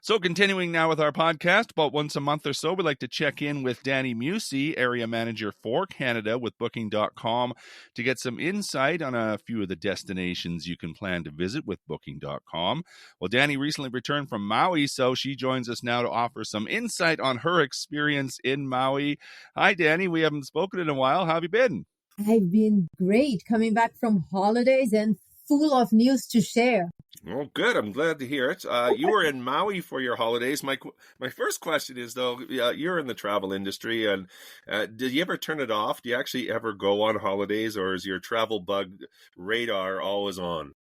So continuing now with our podcast, about once a month or so, we like to check in with Dani Musse, Area Manager for Canada with Booking.com, to get some insight on a few of the destinations you can plan to visit with Booking.com. Well, Dani recently returned from Maui, so she joins us now to offer some insight on her experience in Maui. Hi, Dani. We haven't spoken in a while. How have you been? I've been great, coming back from holidays and full of news to share. Oh, good. I'm glad to hear it. You were in Maui for your holidays. My first question is, though, you're in the travel industry, and did you ever turn it off? Do you actually ever go on holidays, or is your travel bug radar always on?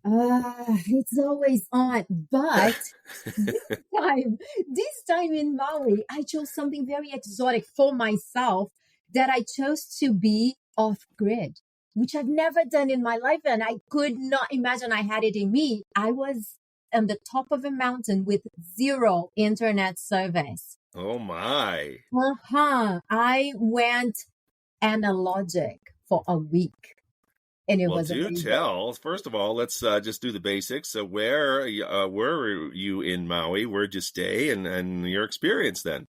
It's always on, but this time in Maui, I chose something very exotic for myself that I chose to be off-grid, which I've never done in my life, and I could not imagine I had it in me. I was on the top of a mountain with zero internet service. Oh, my. I went analogic for a week. And it was do tell. First of all, let's just do the basics. So where were you in Maui? Where'd you stay, and your experience then?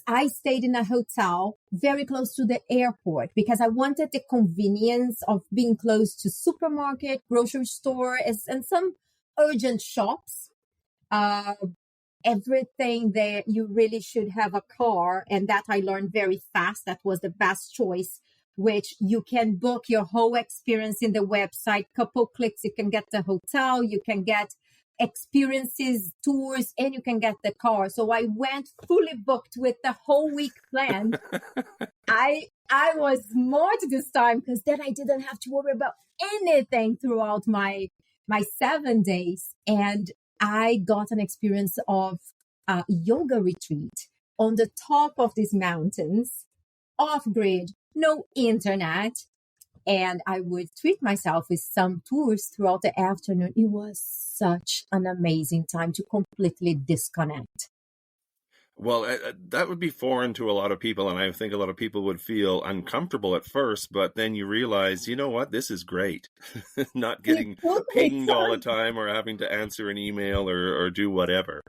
I stayed in a hotel very close to the airport because I wanted the convenience of being close to supermarket, grocery store, and some urgent shops. Everything there, you really should have a car. And that I learned very fast. That was the best choice, which you can book your whole experience in the website. Couple clicks, you can get the hotel, you can get experiences, tours, and you can get the car. So I went fully booked with the whole week plan. I was smart this time because then I didn't have to worry about anything throughout my 7 days. And I got an experience of a yoga retreat on the top of these mountains, off-grid, no internet. And I would treat myself with some tours throughout the afternoon. It was such an amazing time to completely disconnect. Well, that would be foreign to a lot of people, and I think a lot of people would feel uncomfortable at first, but then you realize, you know what, this is great. Not getting pinged all the time or having to answer an email or do whatever.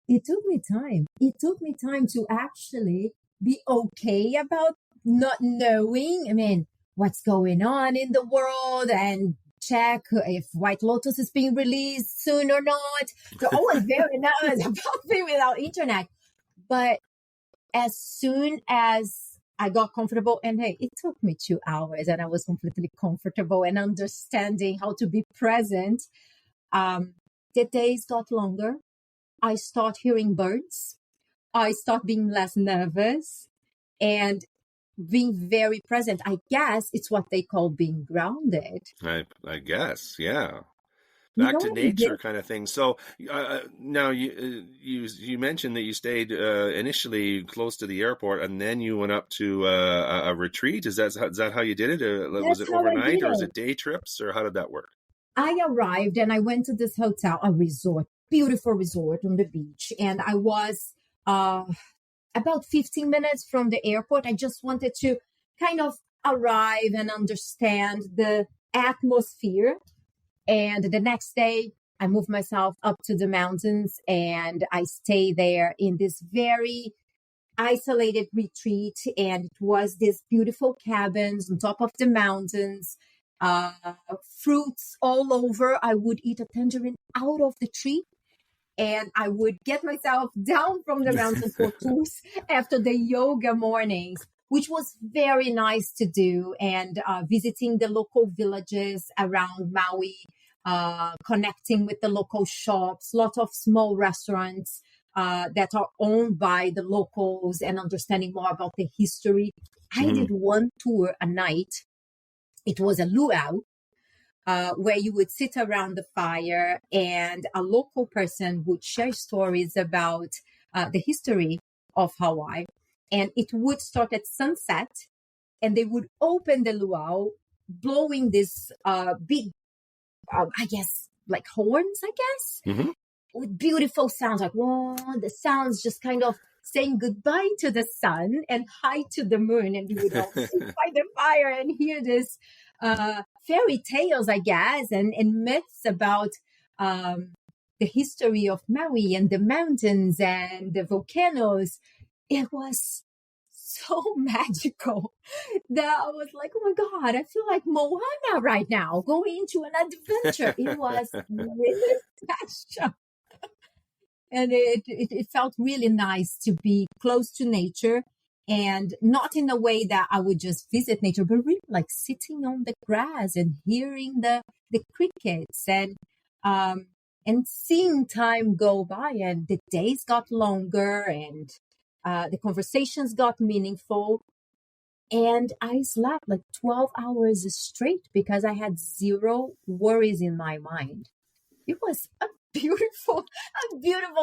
It took me time. It took me time to actually be okay about not knowing, what's going on in the world, and check if White Lotus is being released soon or not. So I was very nervous about being without internet. But as soon as I got comfortable, and hey, it took me 2 hours and I was completely comfortable and understanding how to be present, the days got longer. I start hearing birds. I start being less nervous and being very present. I guess it's what they call being grounded. I guess, yeah. Back to nature kind of thing. So now you mentioned that you stayed initially close to the airport, and then you went up to a retreat. Is that how you did it? Was it overnight, or was it day trips, or how did that work? I arrived and I went to this hotel, a resort, beautiful resort on the beach, and I was about 15 minutes from the airport. I just wanted to kind of arrive and understand the atmosphere. And the next day, I moved myself up to the mountains and I stayed there in this very isolated retreat. And it was this beautiful cabins on top of the mountains, fruits all over. I would eat a tangerine out of the tree. And I would get myself down from the mountain for tours after the yoga mornings, which was very nice to do. And visiting the local villages around Maui, connecting with the local shops, lots of small restaurants that are owned by the locals, and understanding more about the history. I did one tour a night. It was a luau. Where you would sit around the fire and a local person would share stories about the history of Hawaii. And it would start at sunset, and they would open the luau, blowing this big, like horns, with beautiful sounds, like, whoa, the sounds just kind of saying goodbye to the sun and hi to the moon. And you would all sit by the fire and hear this fairy tales, and myths about the history of Maui and the mountains and the volcanoes. It was so magical that I was like, oh my God, I feel like Moana right now, going into an adventure. It was really special. And it felt really nice to be close to nature, and not in a way that I would just visit nature, but really like sitting on the grass and hearing the crickets and seeing time go by, and the days got longer and the conversations got meaningful. And I slept like 12 hours straight because I had zero worries in my mind. It was a beautiful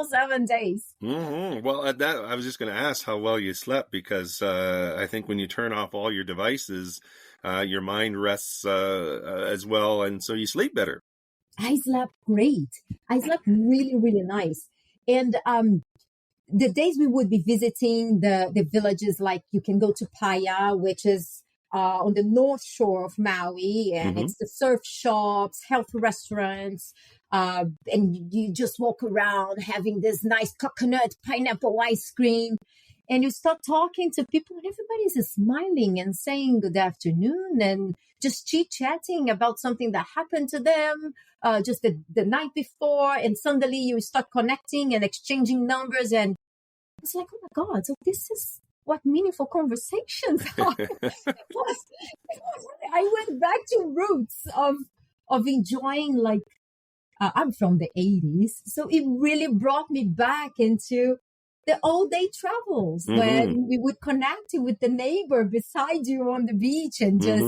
7 days. Mm-hmm. Well, at that, I was just going to ask how well you slept, because I think when you turn off all your devices, your mind rests as well, and so you sleep better. I slept great. I slept really, really nice. And the days we would be visiting the villages, like you can go to Paia, which is on the north shore of Maui, and it's the surf shops, health restaurants, and you just walk around having this nice coconut pineapple ice cream, and you start talking to people, and everybody's smiling and saying good afternoon and just chit-chatting about something that happened to them just the night before, and suddenly you start connecting and exchanging numbers, and it's like, oh my God, so this is what meaningful conversations are. I went back to roots of enjoying, like, I'm from the 80s, so it really brought me back into the old day travels when we would connect with the neighbor beside you on the beach and just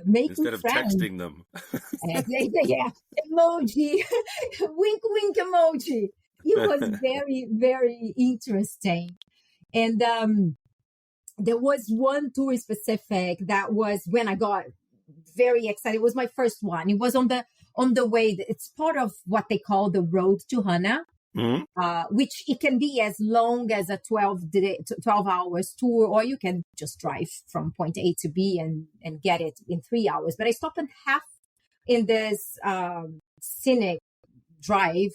making instead of friends. Texting them. Yeah, emoji, wink, wink emoji. It was very, very interesting. And there was one tour specific that was when I got very excited. It was my first one. It was on the way. It's part of what they call the Road to Hana, which it can be as long as a 12 hours tour, or you can just drive from point A to B and get it in 3 hours. But I stopped in half in this scenic drive,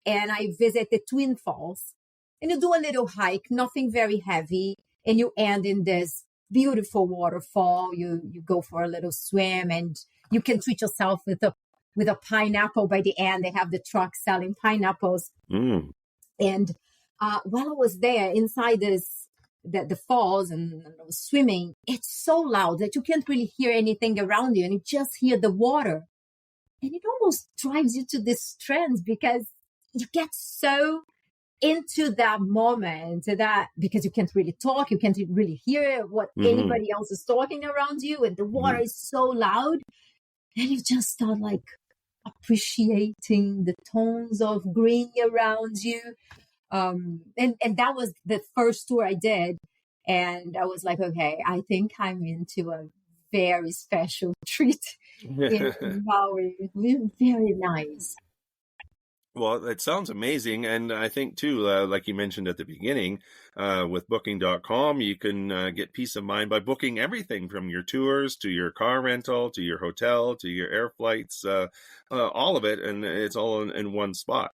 and I visit the Twin Falls, and you do a little hike, nothing very heavy, and you end in this beautiful waterfall. You go for a little swim, and you can treat yourself with a pineapple by the end. They have the truck selling pineapples. And while I was there inside the falls and I was swimming, it's so loud that you can't really hear anything around you, and you just hear the water. And it almost drives you to this trance, because you get so into that moment that, because you can't really talk, you can't really hear what anybody else is talking around you, and the water is so loud, and you just start like appreciating the tones of green around you. And that was the first tour I did, and I was like, okay, I think I'm into a very special treat in Maui. Very nice. Well, it sounds amazing. And I think, too, like you mentioned at the beginning, with Booking.com, you can get peace of mind by booking everything from your tours to your car rental to your hotel to your air flights, all of it. And it's all in one spot.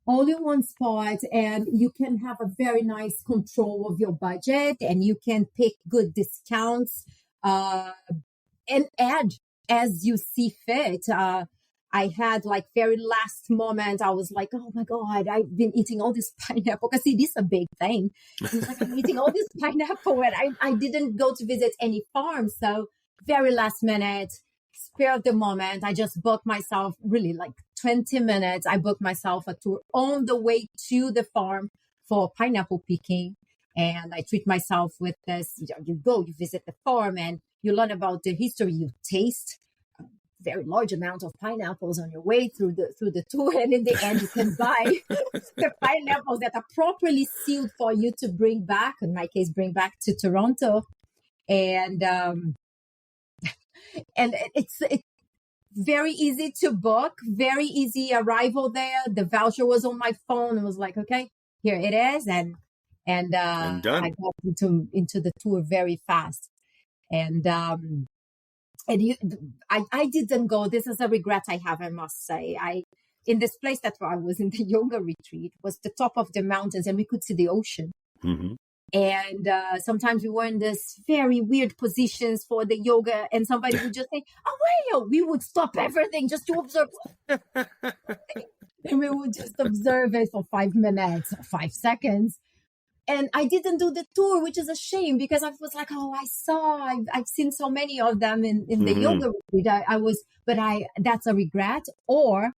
All in one spot. And you can have a very nice control of your budget, and you can pick good discounts and add as you see fit. I had like very last moment, I was like, oh my God, I've been eating all this pineapple, because it is a big thing. I was like, I'm eating all this pineapple, and I didn't go to visit any farms. So very last minute, spare of the moment, I just booked myself really like 20 minutes. I booked myself a tour on the way to the farm for pineapple picking. And I treat myself with this, you go, you visit the farm, and you learn about the history, you taste very large amount of pineapples on your way through the tour, and in the end you can buy the pineapples that are properly sealed for you to bring back, in my case bring back to Toronto. And it's very easy to book, very easy arrival there. The voucher was on my phone, and was like, okay, here it is, and done. I got into the tour very fast. And I didn't go. This is a regret I have, I must say. in this place that I was in the yoga retreat was the top of the mountains, and we could see the ocean. Mm-hmm. And sometimes we were in this very weird positions for the yoga, and somebody would just say, "Oh, wait!" We would stop everything just to observe, and we would just observe it for 5 minutes or 5 seconds. And I didn't do the tour, which is a shame, because I was like, "Oh, I've seen so many of them in the Mm-hmm. yoga retreat." That's a regret, or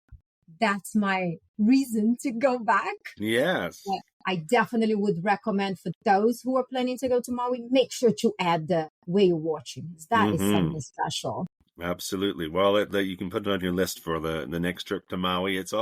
that's my reason to go back. Yes. But I definitely would recommend for those who are planning to go to Maui, make sure to add the whale watching. That is something special. Absolutely. Well, you can put it on your list for the next trip to Maui. It's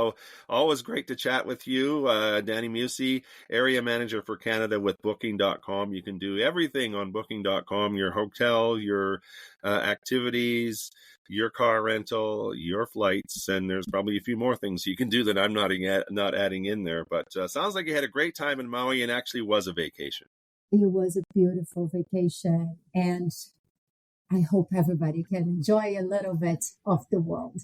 always great to chat with you. Dani Musse, area manager for Canada with Booking.com. You can do everything on Booking.com, your hotel, your activities, your car rental, your flights, and there's probably a few more things you can do that I'm not adding in there. But sounds like you had a great time in Maui and actually was a vacation. It was a beautiful vacation, and I hope everybody can enjoy a little bit of the world.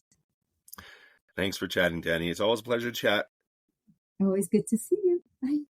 Thanks for chatting, Dani. It's always a pleasure to chat. Always good to see you. Bye.